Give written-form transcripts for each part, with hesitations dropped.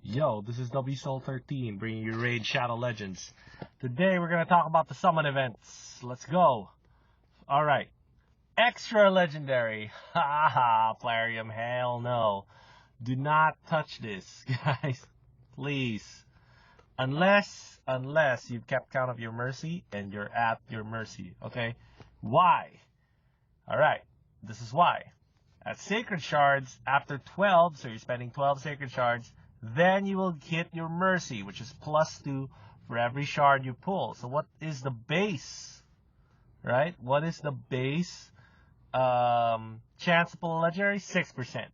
Yo, this is WSoul13 bringing you Raid Shadow Legends. Today we're going to talk about the summon events. Let's go. Alright. Extra Legendary. Haha, Plarium, hell no. Do not touch this, guys. Please. Unless you've kept count of your mercy and you're at your mercy, okay? Why? Alright, this is why. At Sacred Shards, after 12, so you're spending 12 Sacred Shards, then you will hit your mercy, which is +2 for every shard you pull. So what is the base? Right? What is the base chance to pull a legendary? 6%.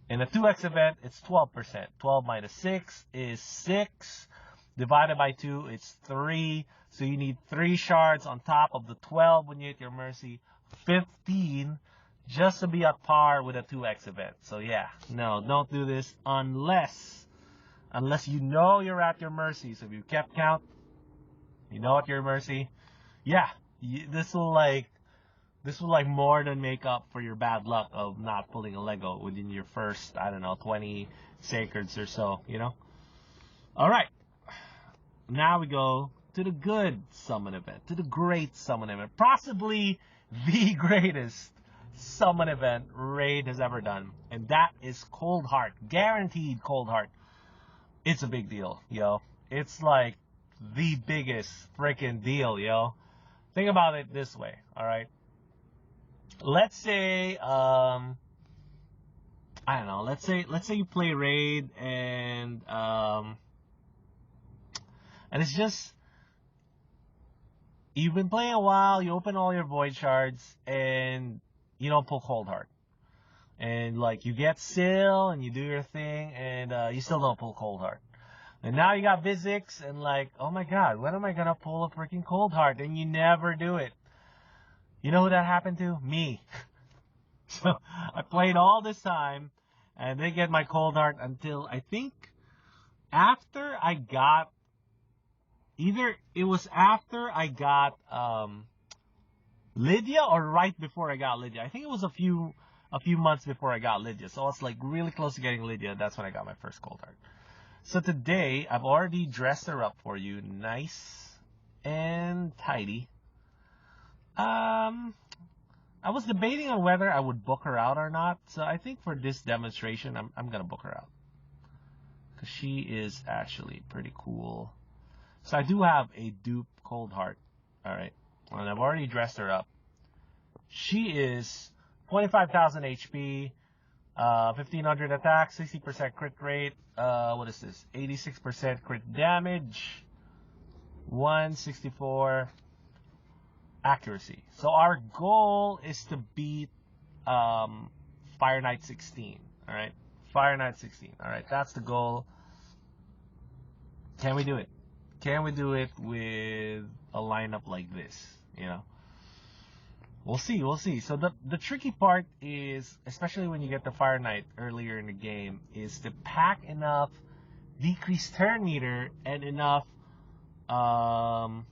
In a 2x event, it's 12%. 12 minus 6 is 6. Divided by 2, it's 3. So you need 3 shards on top of the 12 when you hit your mercy. 15 just to be at par with a 2x event. So yeah, no, don't do this unless you know you're at your mercy. So if you kept count, you know at your mercy, yeah, this will more than make up for your bad luck of not pulling a Lego within your first, I don't know, 20 sacreds or so, you know. All right, now we go to the good summon event, to the great summon event, possibly the greatest summon event Raid has ever done, and that is Coldheart. Guaranteed Coldheart. It's a big deal, yo. It's like the biggest freaking deal, yo. Think about it this way, all right? Let's say I don't know, let's say you play Raid and it's just, you've been playing a while, you open all your void shards and you don't pull Coldheart. And like you get Seal and you do your thing and you still don't pull Coldheart. And now you got Vizix and like, oh my god, when am I gonna pull a freaking Coldheart? And you never do it. You know who that happened to? Me. So I played all this time and didn't get my Coldheart until I think after I got, either it was after I got Lydia or right before I got Lydia. I think it was a few months before I got Lydia. So I was like really close to getting Lydia. That's when I got my first Coldheart. So today I've already dressed her up for you, nice and tidy. I was debating on whether I would book her out or not. So I think for this demonstration, I'm gonna book her out because she is actually pretty cool. So I do have a dupe Coldheart. All right. And I've already dressed her up. She is 25,000 HP, 1,500 attack, 60% crit rate. What is this? 86% crit damage, 164 accuracy. So our goal is to beat Fire Knight 16. All right, Fire Knight 16. All right, that's the goal. Can we do it? Can we do it with a lineup like this? You know, we'll see. We'll see. So the tricky part is, especially when you get the Fire Knight earlier in the game, is to pack enough decreased turn meter and enough A1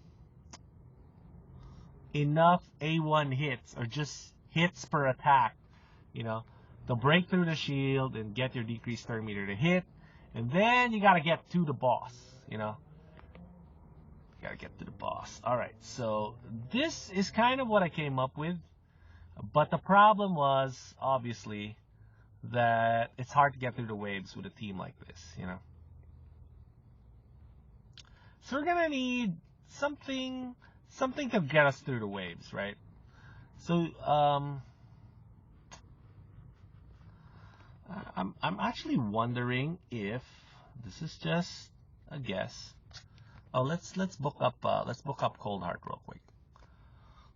hits, or just hits per attack, you know, to break through the shield and get your decreased turn meter to hit, and then you gotta get to the boss, you know. Gotta get to the boss. Alright, so this is kind of what I came up with. But the problem was, obviously, that it's hard to get through the waves with a team like this, you know. So we're gonna need something to get us through the waves, right? So, I'm actually wondering if this is just a guess. Oh, let's book up Coldheart real quick.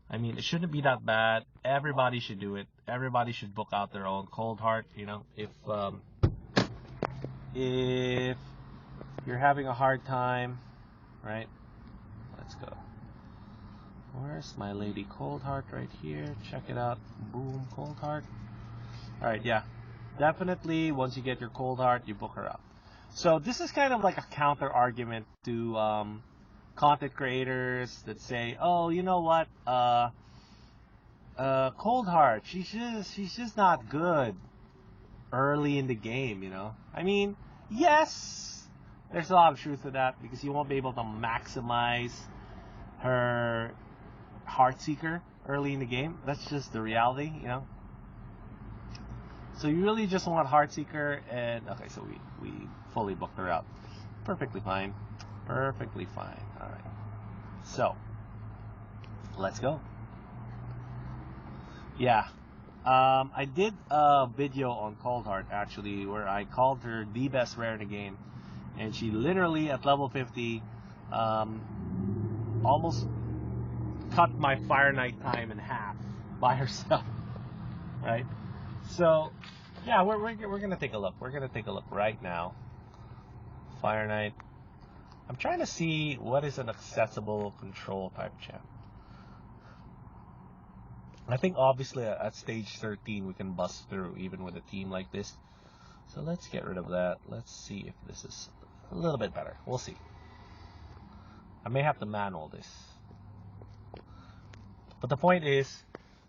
I mean, it shouldn't be that bad. Everybody should do it. Everybody should book out their own Coldheart. You know, if you're having a hard time, right? Let's go. Where's my lady Coldheart? Right here. Check it out. Boom, Coldheart. All right, yeah. Definitely, once you get your Coldheart, you book her out. So this is kind of like a counter argument to content creators that say, oh, you know what, Coldheart, she's just not good early in the game, you know. I mean, Yes, there's a lot of truth to that because you won't be able to maximize her Heartseeker early in the game. That's just the reality, you know. So you really just want Heartseeker, and okay, so we fully booked her out. Perfectly fine. Perfectly fine. All right. So let's go. Yeah. I did a video on Coldheart actually where I called her the best rare in the game, and she literally at level 50 almost cut my Fire Knight time in half by herself, right? So yeah, we're gonna take a look. We're gonna take a look right now. Fire Knight. I'm trying to see what is an accessible control type champ. I think obviously at stage 13 we can bust through even with a team like this. So let's get rid of that. Let's see if this is a little bit better. We'll see. I may have to manual this. But the point is,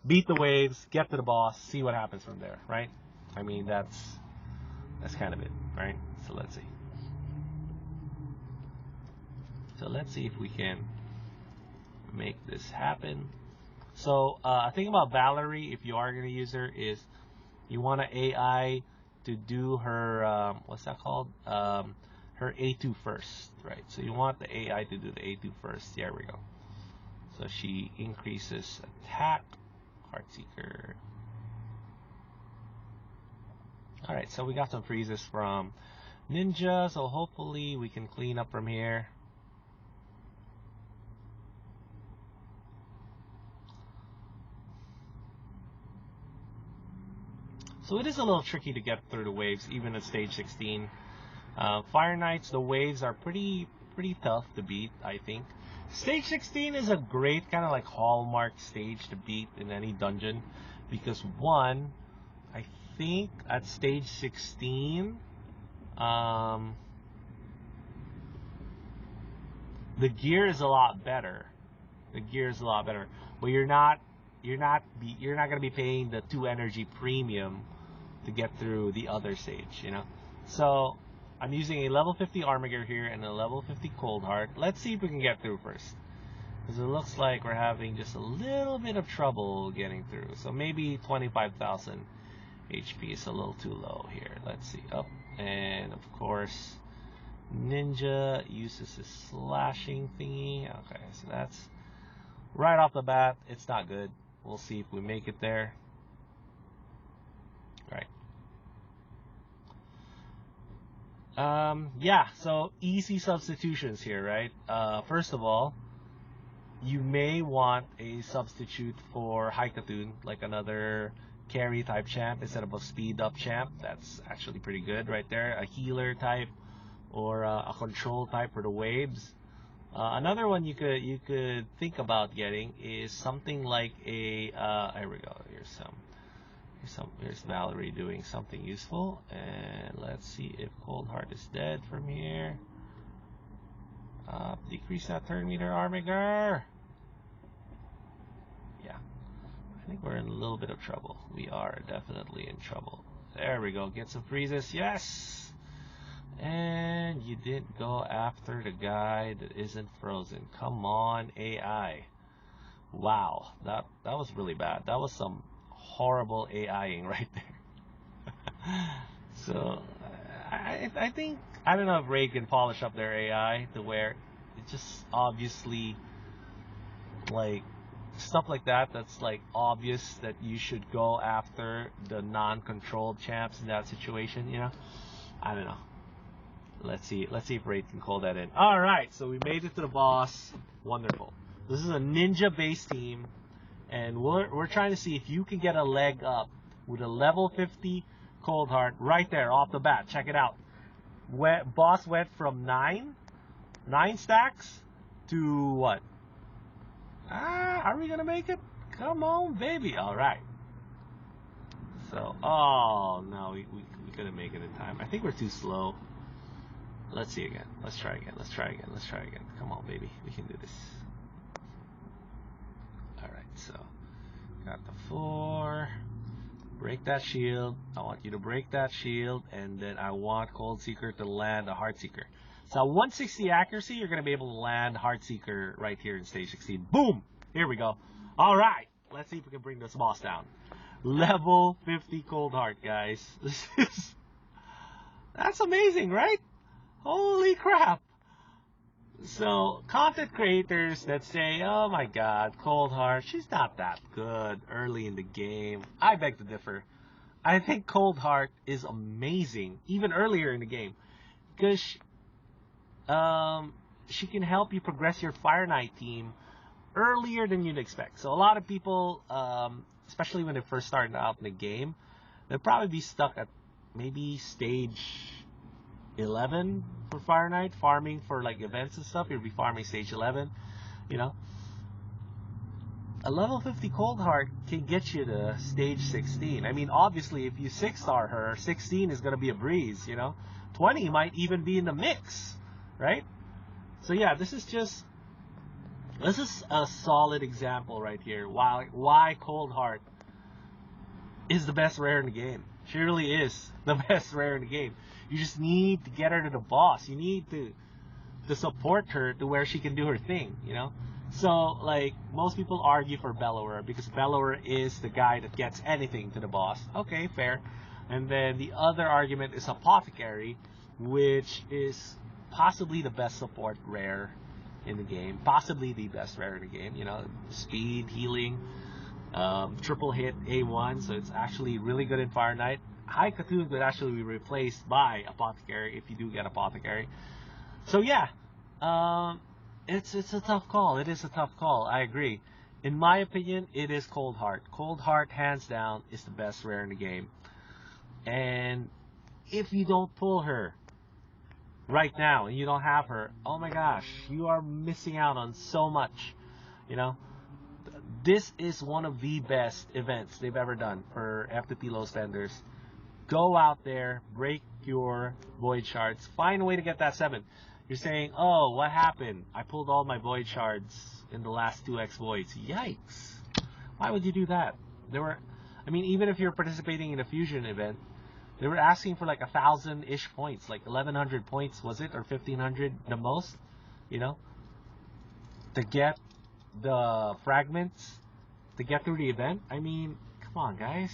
beat the waves, get to the boss, see what happens from there, right? I mean, that's kind of it, right? So let's see. So let's see if we can make this happen. So a thing about Valerie, if you are going to use her, is you want an AI to do her, what's that called? Her A2 first, right? So you want the AI to do the A2 first. There we go. So she increases attack, Heartseeker. Alright, so we got some freezes from Ninja, so hopefully we can clean up from here. So it is a little tricky to get through the waves, even at stage 16. Fire Knights, the waves are pretty tough to beat, I think. Stage 16 is a great kind of like hallmark stage to beat in any dungeon because one, I think at stage 16, the gear is a lot better. The gear is a lot better, but you're not gonna be paying the 2 energy premium to get through the other stage, you know. So I'm using a level 50 Armiger here and a level 50 Coldheart. Let's see if we can get through first, because it looks like we're having just a little bit of trouble getting through. So maybe 25,000 HP is a little too low here. Let's see. Up, and of course Ninja uses his slashing thingy. Okay, so that's right off the bat. It's not good. We'll see if we make it there. Right. Yeah, so easy substitutions here, right? First of all, you may want a substitute for Haikatun, like another carry type champ instead of a speed up champ. That's actually pretty good right there. A healer type or a control type for the waves. Another one you could think about getting is something like a here we go. Here's Valerie doing something useful, and let's see if Coldheart is dead from here. Decrease that turn meter, Armiger. Yeah, I think we're in a little bit of trouble. We are definitely in trouble. There we go. Get some freezes. Yes. And you didn't go after the guy that isn't frozen. Come on, AI. Wow, that was really bad. That was some horrible AIing right there. So I think, I don't know if Raid can polish up their AI to where it's just obviously like stuff like that's like obvious that you should go after the non-controlled champs in that situation, you know. I don't know. Let's see if Raid can call that in. Alright, so we made it to the boss. Wonderful. This is a ninja base team, and we're trying to see if you can get a leg up with a level 50 Coldheart right there off the bat. Check it out. Boss went from 9 stacks to what? Are we gonna make it? Come on, baby. Alright. So, oh no, we couldn't make it in time. I think we're too slow. Let's see again. Let's try again. Come on, baby. We can do this. Alright, so got the 4. Break that shield. I want you to break that shield, and then I want Cold Seeker to land a Heart Seeker. So 160 accuracy, you're going to be able to land Heart Seeker right here in stage 16. Boom! Here we go. All right, let's see if we can bring this boss down. Level 50 Coldheart, guys. That's amazing, right? Holy crap! So, content creators that say, oh my god, Coldheart, she's not that good early in the game. I beg to differ. I think Coldheart is amazing, even earlier in the game. Because she can help you progress your Fire Knight team earlier than you'd expect. So a lot of people, especially when they first started out in the game, they'll probably be stuck at maybe stage 11 for Fire Knight, farming for like events and stuff. You'll be farming stage 11, you know. A level 50 Coldheart can get you to stage 16. I mean, obviously, if you 6-star her, 16 is going to be a breeze, you know. 20 might even be in the mix, right? So yeah, this is a solid example right here why Coldheart is the best rare in the game. She really is the best rare in the game. You just need to get her to the boss. You need to support her to where she can do her thing, you know? So, like, most people argue for Bellower because Bellower is the guy that gets anything to the boss. Okay, fair. And then the other argument is Apothecary, which is possibly the best support rare in the game. Possibly the best rare in the game, you know? Speed, healing, triple hit A1, so it's actually really good in Fire Knight. High Katoon could actually be replaced by Apothecary if you do get Apothecary. So yeah, it's a tough call. It is a tough call. I agree. In my opinion, it is Coldheart. Coldheart, hands down, is the best rare in the game. And if you don't pull her right now and you don't have her, oh my gosh, you are missing out on so much. You know, this is one of the best events they've ever done for F2P low spenders. Go out there, break your void shards, find a way to get that 7. You're saying, oh, what happened? I pulled all my void shards in the last 2x voids. Yikes. Why would you do that? Even if you're participating in a fusion event, they were asking for like 1,000-ish points, like 1,100 points, was it? Or 1,500 the most, you know, to get the fragments, to get through the event. I mean, come on, guys.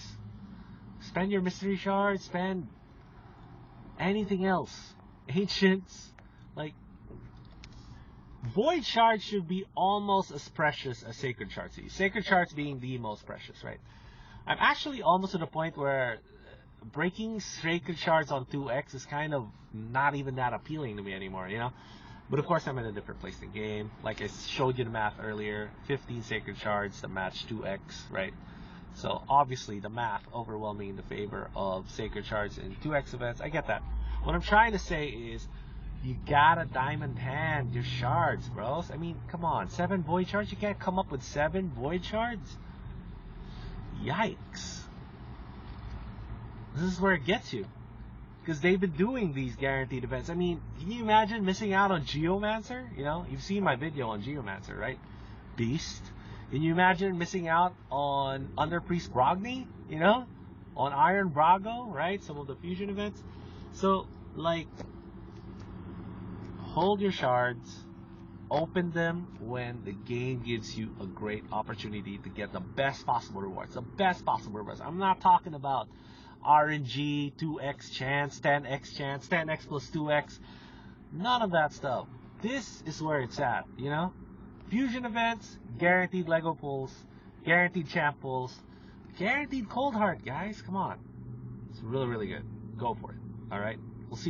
Spend your mystery shards, spend anything else. Ancients, like, void shards should be almost as precious as sacred shards. Sacred shards being the most precious, right? I'm actually almost to the point where breaking sacred shards on 2x is kind of not even that appealing to me anymore, you know? But of course, I'm in a different place in the game. Like I showed you the math earlier, 15 sacred shards to match 2x, right? So obviously the math overwhelming in the favor of sacred shards in 2x events. I get that. What I'm trying to say is you gotta diamond hand your shards, bros. I mean, come on, 7 void shards? You can't come up with 7 void shards? Yikes. This is where it gets you. Because they've been doing these guaranteed events. I mean, can you imagine missing out on Geomancer? You know, you've seen my video on Geomancer, right? Beast. Can you imagine missing out on Underpriest Brogni? You know? On Iron Brago, right? Some of the fusion events. So, like, hold your shards. Open them when the game gives you a great opportunity to get the best possible rewards. The best possible rewards. I'm not talking about RNG, 2x chance, 10x chance, 10x plus 2x. None of that stuff. This is where it's at, you know? Fusion events, guaranteed Lego pulls, guaranteed champ pulls, guaranteed Coldheart, guys. Come on. It's really, really good. Go for it. All right? We'll see you.